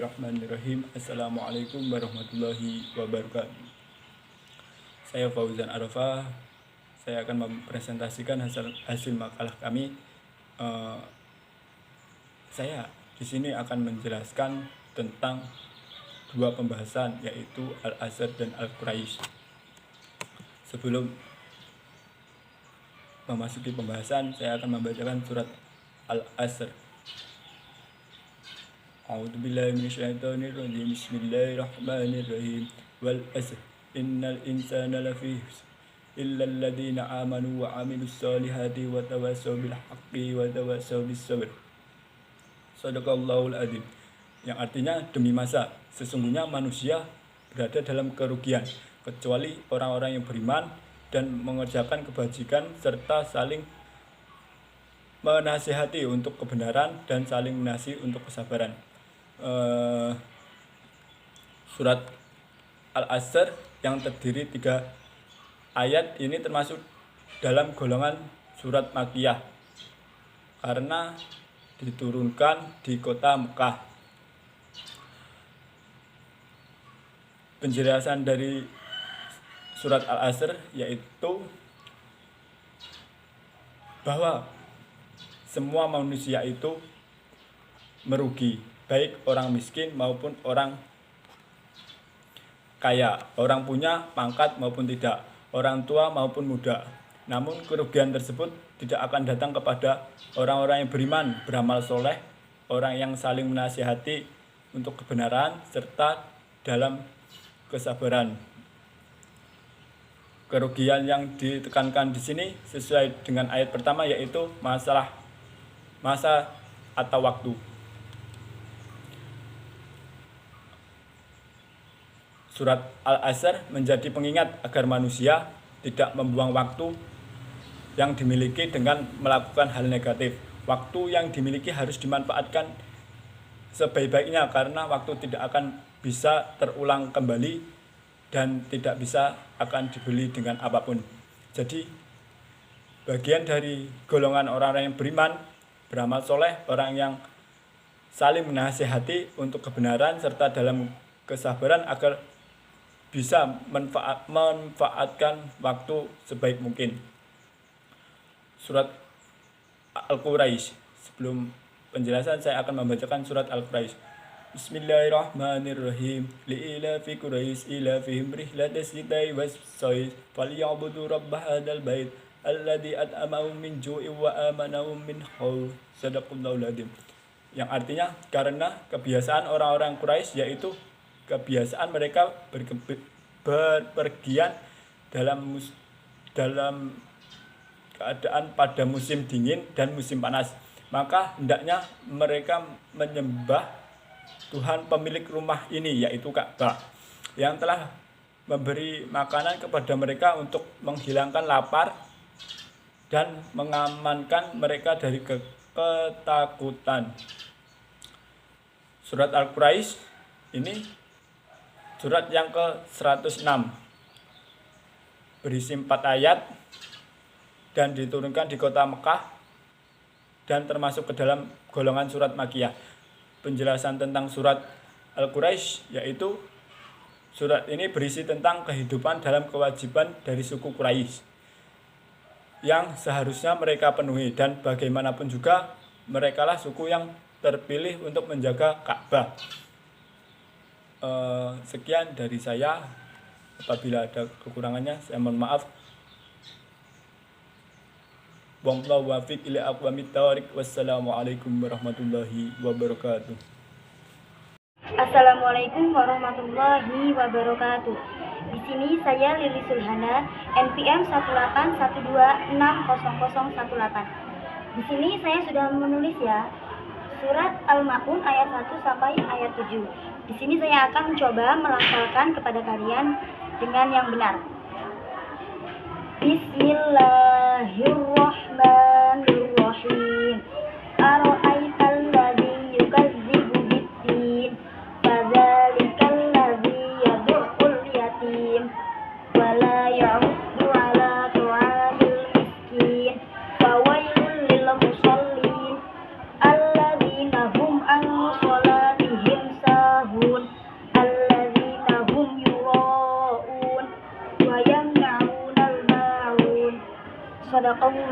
Bismillahirrahmanirrahim. Assalamualaikum warahmatullahi wabarakatuh. Saya Fauzan Arafah. Saya akan mempresentasikan hasil makalah kami. Saya di sini akan menjelaskan tentang dua pembahasan, yaitu Al-Asr dan Al-Quraisy. Sebelum memasuki pembahasan, saya akan membacakan surat Al-Asr. A'udzubillahi minasyaitonirrajim. Bismillahirrahmanirrahim. Wal asr innal insana lafi khusr illa alladziina aamanu wa 'amilus solihati wa tawassaw bil haqqi wa tawassaw bis sabr. Shadaqallahul adzim. Yang artinya, demi masa sesungguhnya manusia berada dalam kerugian kecuali orang-orang yang beriman dan mengerjakan kebajikan serta saling menasihati untuk kebenaran dan saling menasihati untuk kesabaran. Surat Al-Asr yang terdiri 3 ayat ini termasuk dalam golongan surat Makkiyah karena diturunkan di kota Mekah. Penjelasan dari surat Al-Asr yaitu bahwa semua manusia itu merugi, baik orang miskin maupun orang kaya, orang punya pangkat maupun tidak, orang tua maupun muda. Namun kerugian tersebut tidak akan datang kepada orang-orang yang beriman, beramal soleh, orang yang saling menasihati untuk kebenaran, serta dalam kesabaran. Kerugian yang ditekankan di sini sesuai dengan ayat pertama, yaitu masa atau waktu. Surat Al-Asr menjadi pengingat agar manusia tidak membuang waktu yang dimiliki dengan melakukan hal negatif. Waktu yang dimiliki harus dimanfaatkan sebaik-baiknya karena waktu tidak akan bisa terulang kembali dan tidak bisa akan dibeli dengan apapun. Jadi bagian dari golongan orang-orang yang beriman, beramal soleh, orang yang saling menasihati untuk kebenaran serta dalam kesabaran agar bisa memanfaatkan waktu sebaik mungkin. Surat Al-Quraisy. Sebelum penjelasan, saya akan membacakan surat Al-Quraisy. Bismillahirrahmanirrahim. Li'ilafi Quraisy ilafihim rihlatas syita'i was-sayf falyabudu rabb hadzal bait alladzi at'amahum min ju'in wa amanahum min khauf. Shadaqallahul adzim. Yang artinya, karena kebiasaan orang-orang Quraisy yaitu kebiasaan mereka berpergian dalam keadaan pada musim dingin dan musim panas, maka hendaknya mereka menyembah Tuhan pemilik rumah ini, yaitu Ka'bah, yang telah memberi makanan kepada mereka untuk menghilangkan lapar dan mengamankan mereka dari ketakutan. Surat Al-Quraisy ini surat yang ke-106, berisi 4 ayat dan diturunkan di kota Mekah dan termasuk ke dalam golongan surat Makkiyah. Penjelasan tentang surat Al-Quraisy yaitu surat ini berisi tentang kehidupan dalam kewajiban dari suku Quraisy yang seharusnya mereka penuhi, dan bagaimanapun juga merekalah suku yang terpilih untuk menjaga Ka'bah. Sekian dari saya. Apabila ada kekurangannya, saya mohon maaf. Wallahu muwaffiq ila aqwamit thoriq. Wassalamualaikum warahmatullahi wabarakatuh. Assalamualaikum warahmatullahi wabarakatuh. Di sini saya Lili Sulhana, NPM 181260018. Di sini saya sudah menulis ya, surat Al-Ma'un ayat 1 sampai ayat 7. Di sini saya akan mencoba melafalkan kepada kalian dengan yang benar. Bismillahirrahmanirrahim. Ara'aital ladzi yukadzibu bid-din fadzalikal ladzi yad'ul yatim wa la ya'uddu 'ala ta'amil miskin fawailul lil musallin alladzina hum an shalatihim sahun.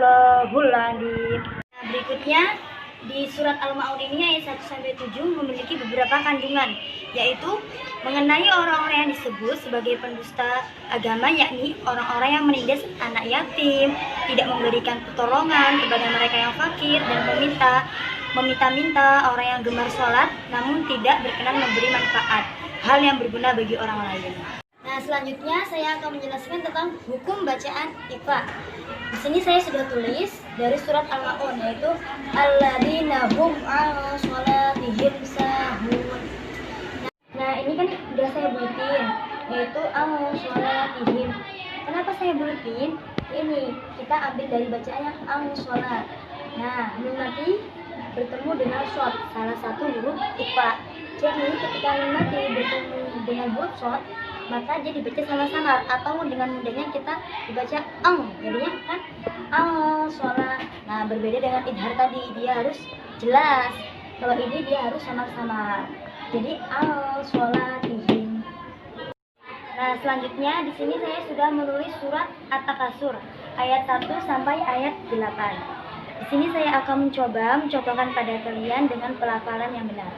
Sadaqallahul adzim. Nah, berikutnya di surat Al-Ma'un ini ayat 1-7 memiliki beberapa kandungan, yaitu mengenai orang-orang yang disebut sebagai pendusta agama, yakni orang-orang yang menindas anak yatim, tidak memberikan pertolongan kepada mereka yang fakir, dan meminta-minta orang yang gemar sholat namun tidak berkenan memberi manfaat, hal yang berguna bagi orang lain. Nah, selanjutnya saya akan menjelaskan tentang hukum bacaan IPA. Di sini saya sudah tulis dari surat Al-Ma'un, yaitu alladzina hum 'ala sholatihim sahun. Nah, ini kan udah saya buletin, yaitu 'ala sholatihim. Kenapa saya buletin? Ini kita ambil dari bacaan yang al-sholat. Nah, nun mati bertemu dengan shot, salah satu huruf IPA. Jadi ketika nun mati bertemu dengan huruf shot, maka dia dibaca sama-sama, atau dengan mudahnya kita dibaca jadinya kan sholat. Nah, berbeda dengan idhar tadi, dia harus jelas. Kalau ini dia harus sama-sama, jadi sholatihim. Nah, selanjutnya di sini saya sudah menulis surat At-Takasur ayat 1 sampai ayat 8. Di sini saya akan mencobakan pada kalian dengan pelafalan yang benar.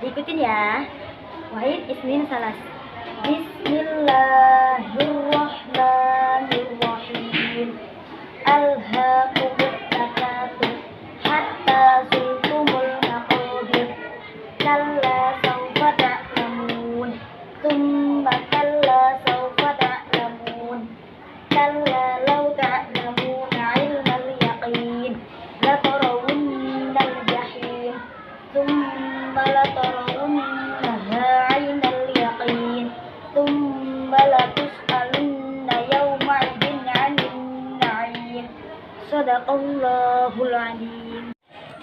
Diikutin ya. Wahid ismin salas. Bismillahirrahmanirrahim. Alhaakumut takatsur hatta zurtumul maqabir. Kalla sawfa ta'lamun. Tsumma kalla sawfa ta'lamun. Kalla law ta'lamuna 'ilmal yaqin la tarawunnal jahim. Tsumma la tarawunnaha 'ainal yaqin. Tsumma la tus'alunna yawma 'idin 'anil na'im. Shadaqallahul adzim.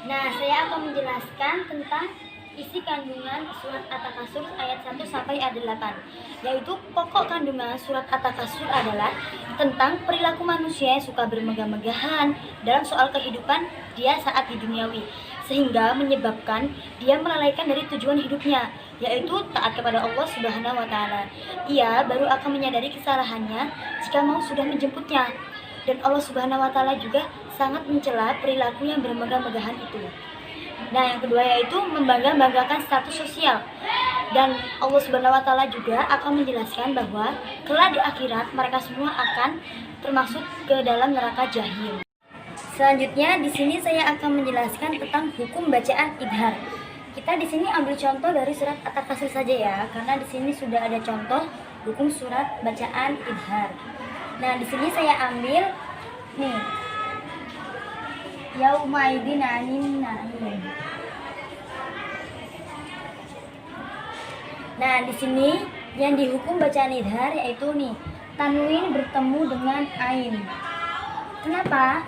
Nah, saya akan menjelaskan tentang isi kandungan surat At-Takasur ayat 1 sampai ayat 8. Yaitu pokok kandungan surat At-Takasur adalah tentang perilaku manusia yang suka bermegah-megahan dalam soal kehidupan dia saat di duniawi, sehingga menyebabkan dia melalaikan dari tujuan hidupnya, yaitu taat kepada Allah Subhanahu wa taala. Ia baru akan menyadari kesalahannya jika mau sudah menjemputnya. Dan Allah Subhanahu wa taala juga sangat mencela perilaku yang bermegah-megahan itu. Nah, yang kedua yaitu membangga-banggakan status sosial. Dan Allah Subhanahu wa taala juga akan menjelaskan bahwa kelak di akhirat mereka semua akan termasuk ke dalam neraka jahim. Selanjutnya di sini saya akan menjelaskan tentang hukum bacaan idhar. Kita di sini ambil contoh dari surat At-Takasur saja ya, karena di sini sudah ada contoh hukum surat bacaan idhar. Nah, di sini saya ambil nih Yaumaidin 'anin na'im. Nah, di sini yang dihukum bacaan idhar yaitu nih tanwin bertemu dengan ain. Kenapa?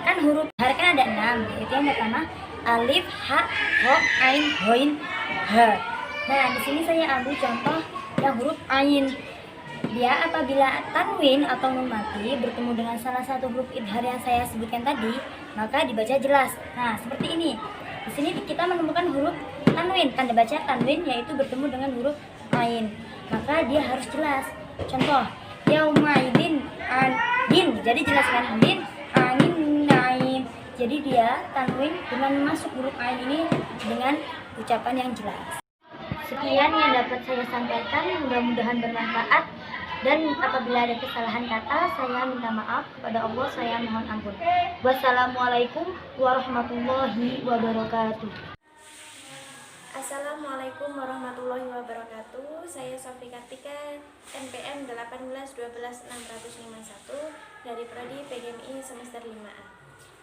Kan huruf idhar kan ada 6, yaitu yang pertama alif, ha, ho, ain, hoin, ha. Nah, di sini saya ambil contoh yang huruf ain. Dia apabila tanwin atau nun mati bertemu dengan salah satu huruf idhar yang saya sebutkan tadi, maka dibaca jelas. Nah, seperti ini. Di sini kita menemukan huruf tanwin, tanda baca tanwin yaitu bertemu dengan huruf ain. Maka dia harus jelas. Contoh, yaumaidin din. Jadi jelaskan din anin naim. Jadi dia tanwin dengan masuk huruf ain ini dengan ucapan yang jelas. Sekian yang dapat saya sampaikan, mudah-mudahan bermanfaat. Dan apabila ada kesalahan kata, saya minta maaf kepada Allah, saya mohon ampun. Wassalamualaikum warahmatullahi wabarakatuh. Assalamualaikum warahmatullahi wabarakatuh. Saya Sofri Kartika, NPM 1812651 dari Prodi PGMI semester 5A.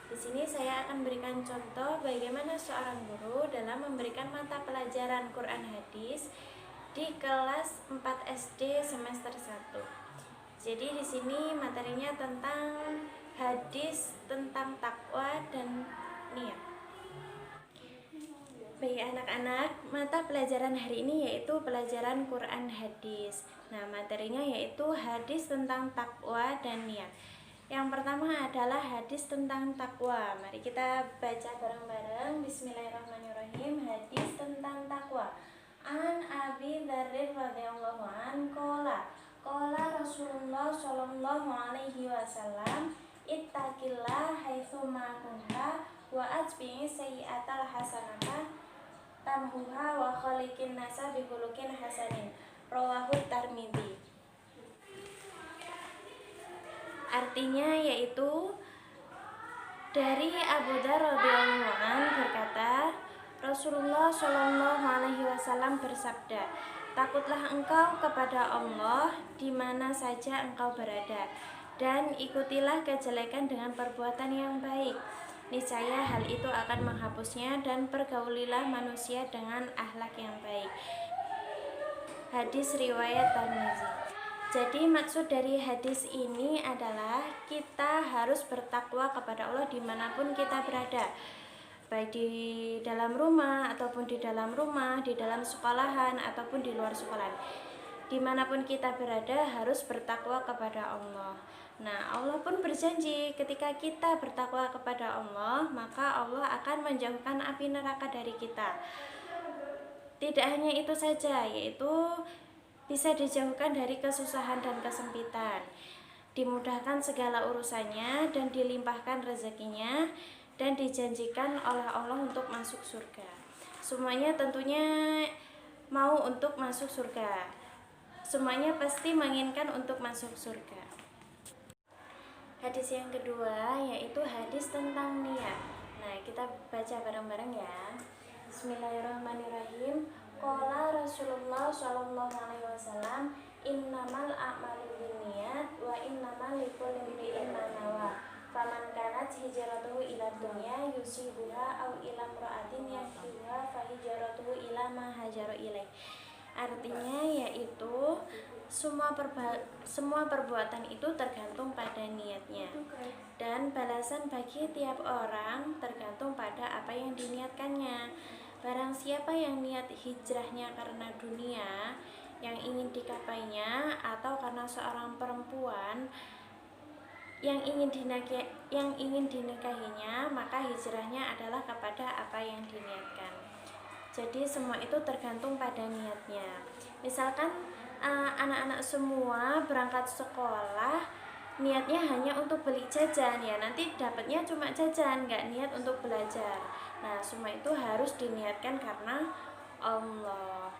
Di sini saya akan berikan contoh bagaimana seorang guru dalam memberikan mata pelajaran Quran Hadis di kelas 4 SD semester 1. Jadi di sini materinya tentang hadis, tentang takwa dan niat. Bagi anak-anak, mata pelajaran hari ini yaitu pelajaran Quran Hadis. Nah, materinya yaitu hadis tentang takwa dan niat. Yang pertama adalah hadis tentang takwa. Mari kita baca bareng-bareng. Bismillahirrahmanirrahim. Hadis tentang takwa. An Abi Dzar radhiyallahu an qala Rasulullah sallallahu alaihi wasallam ittaqillah haitsuma kunta wa atbi'is sayyi'atal hasanata tamhuha wa khaliqin nasa bi khuluqin hasanin. Rawahu Tirmidzi. Artinya yaitu dari Abu Dzar radhiyallahu anhu berkata, Rasulullah Shallallahu alaihi wasallam bersabda, takutlah engkau kepada Allah di mana saja engkau berada, dan ikutilah kejelekan dengan perbuatan yang baik. Niscaya hal itu akan menghapusnya, dan pergaulilah manusia dengan akhlak yang baik. Hadis riwayat Tirmidzi. Jadi maksud dari hadis ini adalah kita harus bertakwa kepada Allah dimanapun kita berada, baik di dalam rumah ataupun di dalam rumah, di dalam sekolahan ataupun di luar sekolahan. Dimanapun kita berada harus bertakwa kepada Allah. Nah, Allah pun berjanji ketika kita bertakwa kepada Allah, maka Allah akan menjauhkan api neraka dari kita. Tidak hanya itu saja, yaitu bisa dijauhkan dari kesusahan dan kesempitan, dimudahkan segala urusannya, dan dilimpahkan rezekinya, dan dijanjikan oleh Allah untuk masuk surga. Semuanya tentunya mau untuk masuk surga. Semuanya pasti menginginkan untuk masuk surga. Hadis yang kedua yaitu hadis tentang niat. Nah, kita baca bareng-bareng ya. Bismillahirrahmanirrahim. Qala Rasulullah Shallallahu alaihi wasallam, innamal a'malu binniyat wa innamal likulli imri'in ma nawa. Faman kanat hijratuhu ila dunya yusibuha aw ila imra'atin yankihuha fa hijratuhu ila ma hajara ilaih. Artinya yaitu semua perbuatan itu tergantung pada niatnya, dan balasan bagi tiap orang tergantung pada apa yang diniatkannya. Barang siapa yang niat hijrahnya karena dunia yang ingin dikapainya, atau karena seorang perempuan yang ingin dinikahinya, maka hijrahnya adalah kepada apa yang diniatkan. Jadi semua itu tergantung pada niatnya. Misalkan anak-anak semua berangkat sekolah, niatnya hanya untuk beli jajan, ya nanti dapatnya cuma jajan, nggak niat untuk belajar. Nah, semua itu harus diniatkan karena Allah.